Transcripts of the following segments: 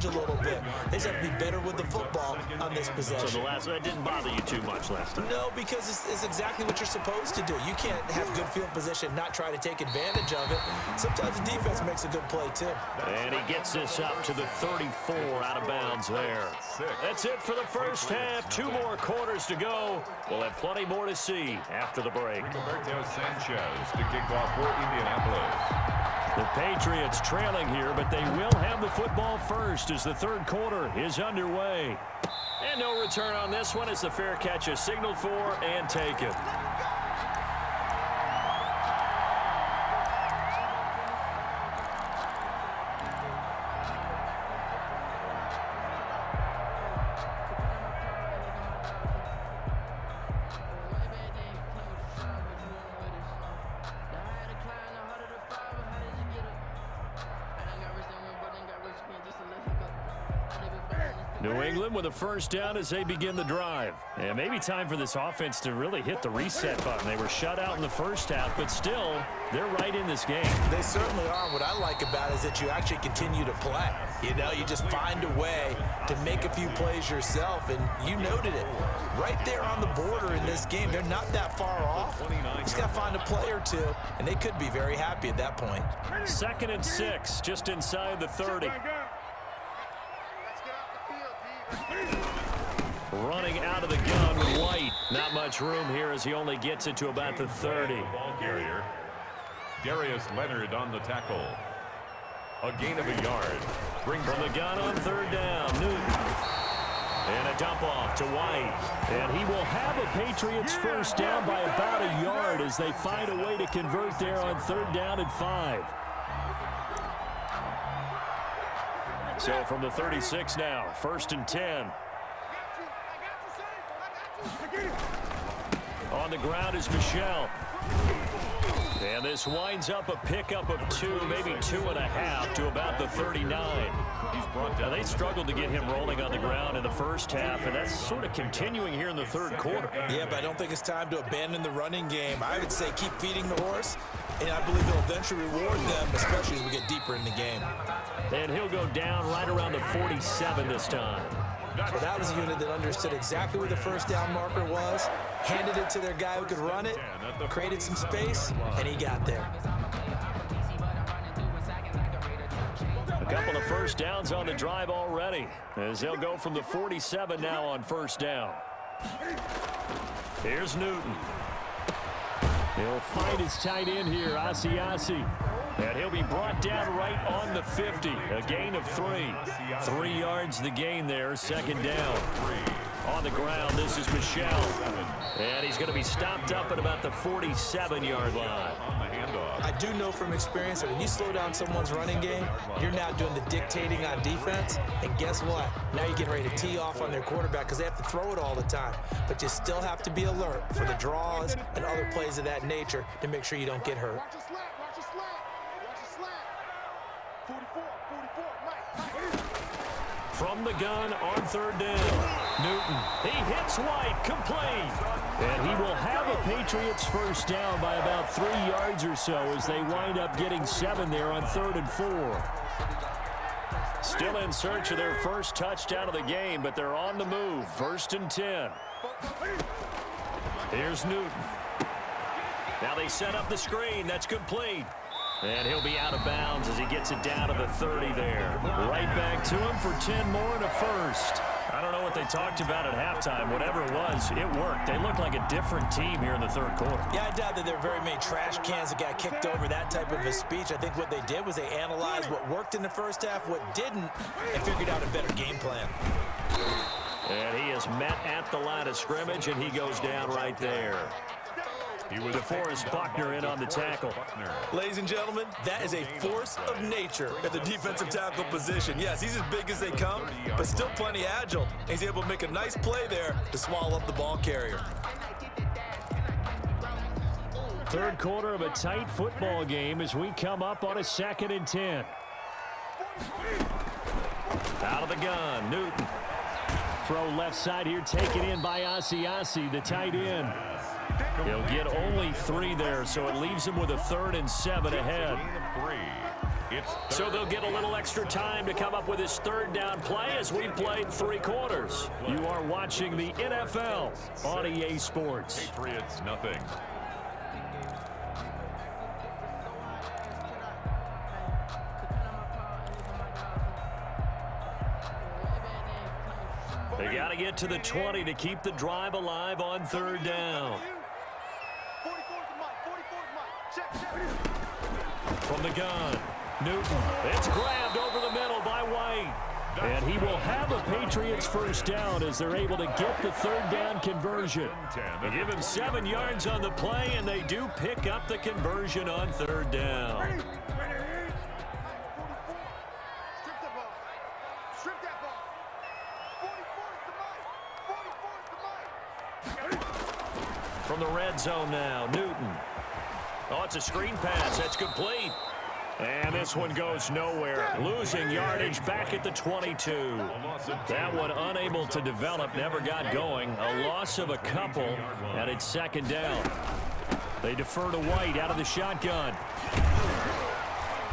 a little bit. They just have to be better with the football on this possession. So that didn't bother you too much last time? No, because it's exactly what you're supposed to do. You can't have good field position, not try to take advantage of it. Sometimes the defense makes a good play, too. And he gets this up to the 34, out of bounds there. That's it for the first half. 2 more quarters to go. We'll have plenty more to see after the break. Roberto Sanchez to kick off for Indianapolis. The Patriots trailing here, but they will have the football first as the third quarter is underway. And no return on this one as the fair catch is signaled for and taken. New England with a first down as they begin the drive. And maybe time for this offense to really hit the reset button. They were shut out in the first half, but still, they're right in this game. They certainly are. What I like about it is that you actually continue to play. You know, you just find a way to make a few plays yourself, and you noted it. Right there on the border in this game, they're not that far off. Just got to find a play or two, and they could be very happy at that point. 2nd and 6, just inside the 30. Running out of the gun with White. Not much room here as he only gets it to about the 30. Ball carrier. Darius Leonard on the tackle. A gain of a yard. From the gun on 3rd down, Newton. And a dump off to White. And he will have a Patriots first down by about a yard as they find a way to convert there on 3rd down and 5. So from the 36 now, 1st and 10. On the ground is Michel. And this winds up a pickup of 2, maybe 2.5 to about the 39. Now they struggled to get him rolling on the ground in the first half, and that's sort of continuing here in the 3rd quarter. Yeah, but I don't think it's time to abandon the running game. I would say keep feeding the horse, and I believe it'll eventually reward them, especially as we get deeper in the game. And he'll go down right around the 47 this time. Well, that was a unit that understood exactly where the first down marker was, handed it to their guy who could run it, created some space, and he got there. A couple of first downs on the drive already, as they'll go from the 47 now on 1st down. Here's Newton. He'll find his tight end here, Asiasi. And he'll be brought down right on the 50. A gain of 3. 3 yards the gain there, 2nd down. On the ground, this is Michel. And he's going to be stopped up at about the 47-yard line. I do know from experience that when you slow down someone's running game, you're now doing the dictating on defense. And guess what? Now you're getting ready to tee off on their quarterback because they have to throw it all the time. But you still have to be alert for the draws and other plays of that nature to make sure you don't get hurt. From the gun on 3rd down, Newton. He hits White, complete. And he will have a Patriots first down by about 3 yards or so as they wind up getting 7 there on 3rd and 4. Still in search of their first touchdown of the game, but they're on the move. 1st and 10. Here's Newton. Now they set up the screen. That's complete. And he'll be out of bounds as he gets it down to the 30 there. Right back to him for 10 more and a first. I don't know what they talked about at halftime. Whatever it was, it worked. They look like a different team here in the 3rd quarter. Yeah, I doubt that there are very many trash cans that got kicked over, that type of a speech. I think what they did was they analyzed what worked in the first half, what didn't, and figured out a better game plan. And he is met at the line of scrimmage, and he goes down right there. DeForest Buckner in on the tackle. Ladies and gentlemen, that is a force of nature at the defensive tackle position. Yes, he's as big as they come, but still plenty agile. He's able to make a nice play there to swallow up the ball carrier. 3rd quarter of a tight football game as we come up on a 2nd and 10. Out of the gun, Newton. Throw left side here, taken in by Asiasi, the tight end. He'll get only 3 there, so it leaves him with a 3rd and 7 ahead. So they'll get a little extra time to come up with his third down play as we've played 3 quarters. You are watching the NFL on EA Sports. Patriots nothing. They got to get to the 20 to keep the drive alive on 3rd down. From the gun, Newton. It's grabbed over the middle by White. And he will have a Patriots first down as they're able to get the 3rd down conversion. They give him 7 yards on the play, and they do pick up the conversion on 3rd down. From the red zone now, Newton. Oh, it's a screen pass. That's complete. And this one goes nowhere. Losing yardage back at the 22. That one unable to develop, never got going. A loss of a couple, and it's 2nd down. They defer to White out of the shotgun.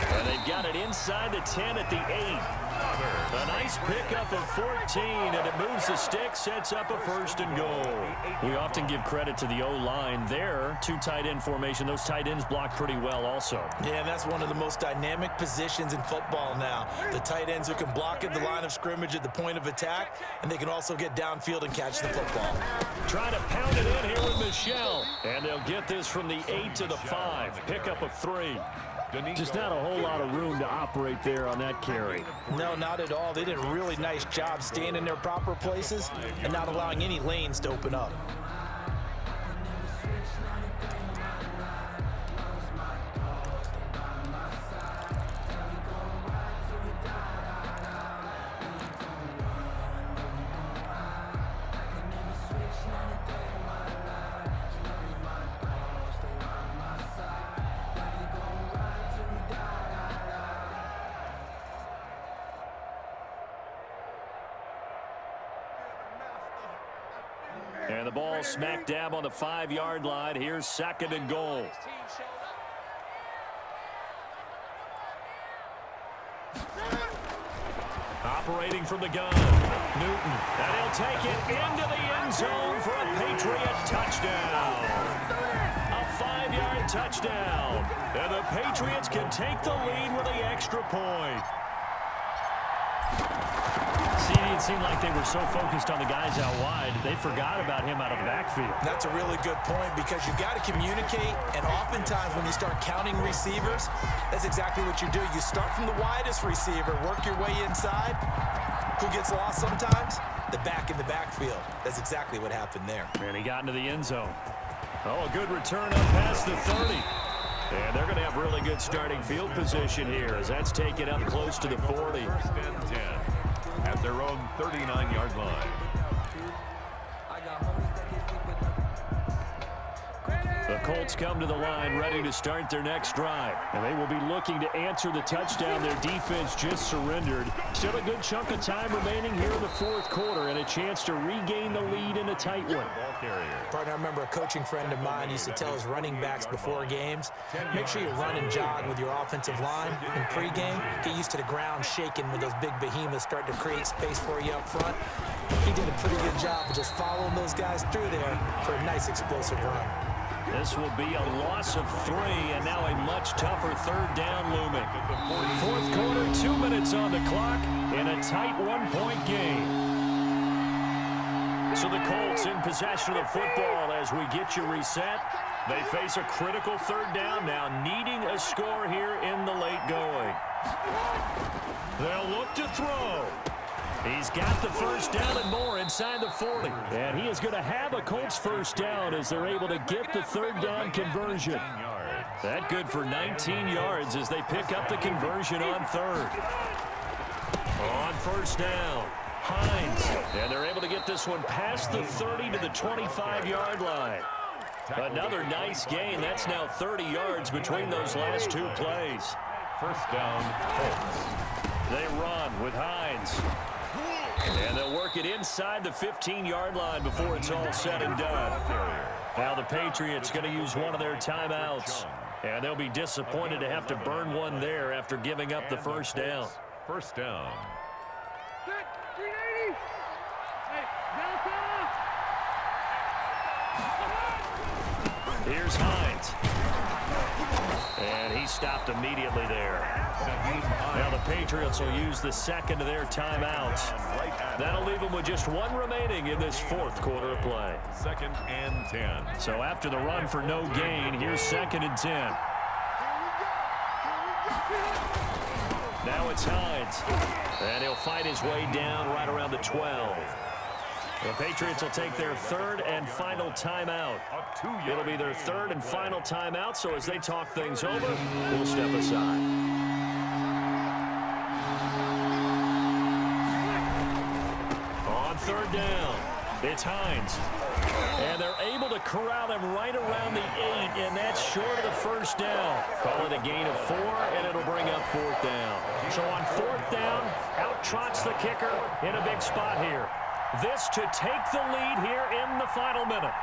And they've got it inside the 10 at the 8. A nice pickup of 14, and it moves the stick, sets up a 1st and goal. We often give credit to the O-line there. 2 tight end formation. Those tight ends block pretty well also. Yeah, that's one of the most dynamic positions in football now. The tight ends who can block at the line of scrimmage at the point of attack, and they can also get downfield and catch the football. Trying to pound it in here with Michel. And they'll get this from the 8 to the 5. Pickup of 3. Just not a whole lot of room to operate there on that carry. No, not at all. They did a really nice job staying in their proper places and not allowing any lanes to open up. And the ball smack dab on the 5-yard line. Here's 2nd and goal. Operating from the gun, Newton. And he'll take it into the end zone for a Patriot touchdown. A 5-yard touchdown. And the Patriots can take the lead with the extra point. It seemed like they were so focused on the guys out wide, they forgot about him out of the backfield. That's a really good point because you've got to communicate, and oftentimes when you start counting receivers, that's exactly what you do. You start from the widest receiver, work your way inside. Who gets lost sometimes? The back in the backfield. That's exactly what happened there. And he got into the end zone. Oh, a good return up past the 30. And they're going to have really good starting field position here as that's taken up close to the 40. 1st and 10. At their own 39-yard line. The Colts come to the line ready to start their next drive. And they will be looking to answer the touchdown their defense just surrendered. Still a good chunk of time remaining here in the 4th quarter and a chance to regain the lead in a tight one. Partner, I remember a coaching friend of mine used to tell his running backs before games, make sure you run and jog with your offensive line in pregame. Get used to the ground shaking when those big behemoths start to create space for you up front. He did a pretty good job of just following those guys through there for a nice explosive run. This will be a loss of 3, and now a much tougher 3rd down looming. 4th quarter, 2 minutes on the clock in a tight 1-point game. So the Colts in possession of the football as we get you reset. They face a critical 3rd down now, needing a score here in the late going. They'll look to throw. He's got the first down and more inside the 40. And he is going to have a Colts first down as they're able to get the 3rd down conversion. That good for 19 yards as they pick up the conversion on 3rd. On 1st down, Hines. And they're able to get this one past the 30 to the 25-yard line. Another nice gain. That's now 30 yards between those last 2 plays. 1st down, Colts. They run with Hines. And they'll work it inside the 15-yard line before it's all said and done. Now the Patriots going to use one of their timeouts. And they'll be disappointed to have to burn one there after giving up the first down. First down. Here's Hines. And he stopped immediately there. Now the Patriots will use the second of their timeouts. That'll leave them with just one remaining in this fourth quarter of play. 2nd and 10. So after the run for no gain, here's 2nd and 10. Now it's Hines. And he'll fight his way down right around the 12. The Patriots will take their third and final timeout. It'll be their third and final timeout, so as they talk things over, we'll step aside. On third down, it's Hines. And they're able to corral him right around the 8, and that's short of the first down. Call it a gain of 4, and it'll bring up 4th down. So on 4th down, out trots the kicker in a big spot here. This to take the lead here in the final minute.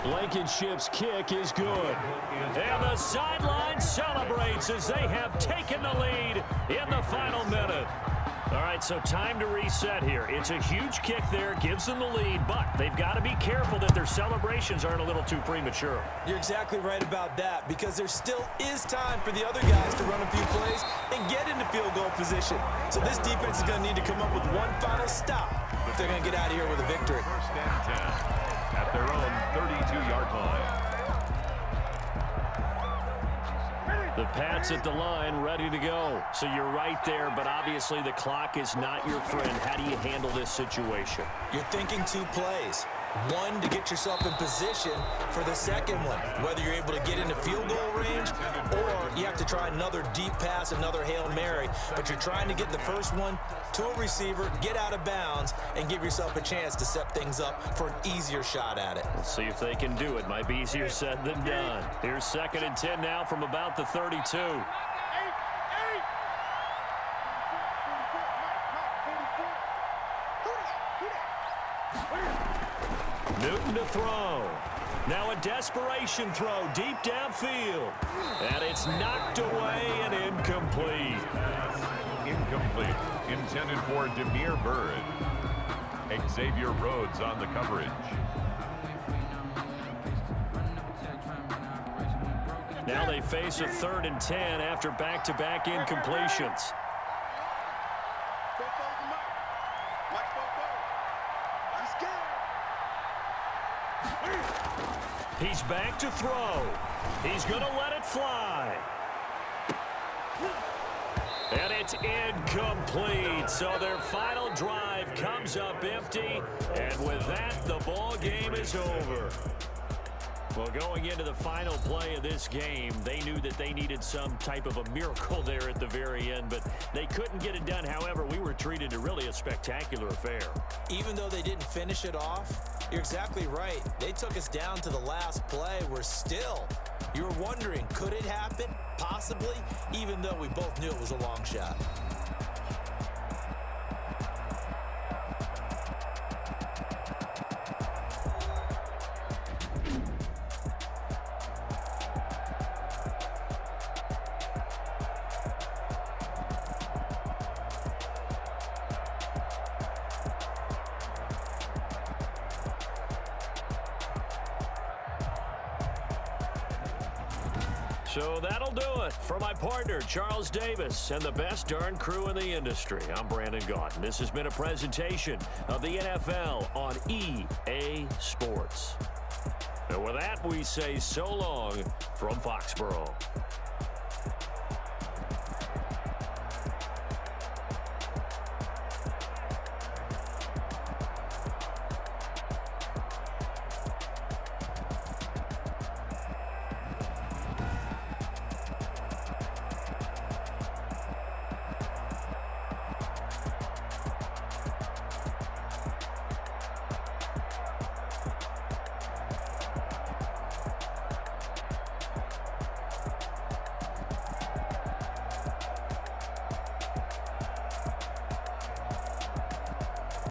Blankenship's kick is good. And the sideline celebrates as they have taken the lead in the final minute. All right, so time to reset here. It's a huge kick there, gives them the lead, but they've got to be careful that their celebrations aren't a little too premature. You're exactly right about that, because there still is time for the other guys to run a few plays and get into field goal position. So this defense is going to need to come up with one final stop if they're going to get out of here with a victory. 1st and 10 at their own 32-yard line. The Pats at the line, ready to go. So you're right there, but obviously the clock is not your friend. How do you handle this situation? You're thinking 2 plays. One, to get yourself in position for the second one, whether you're able to get into field goal range or you have to try another deep pass, another Hail Mary, but you're trying to get the first one to a receiver, get out of bounds, and give yourself a chance to set things up for an easier shot at it. We'll see if they can do it. Might be easier said than done. Here's 2nd and 10 now from about the 32. Newton to throw. Now a desperation throw deep downfield. And it's knocked away and incomplete. Incomplete. Intended for Demir Bird. Xavier Rhodes on the coverage. Now they face a 3rd and 10 after back-to-back incompletions. He's back to throw. He's going to let it fly. And it's incomplete. So their final drive comes up empty. And with that, the ball game is over. Well, going into the final play of this game, they knew that they needed some type of a miracle there at the very end, but they couldn't get it done. However, we were treated to really a spectacular affair. Even though they didn't finish it off, you're exactly right. They took us down to the last play. We're still, you were wondering, could it happen? Possibly, even though we both knew it was a long shot. So that'll do it for my partner, Charles Davis, and the best darn crew in the industry. I'm Brandon Gaudin. This has been a presentation of the NFL on EA Sports. And with that, we say so long from Foxborough.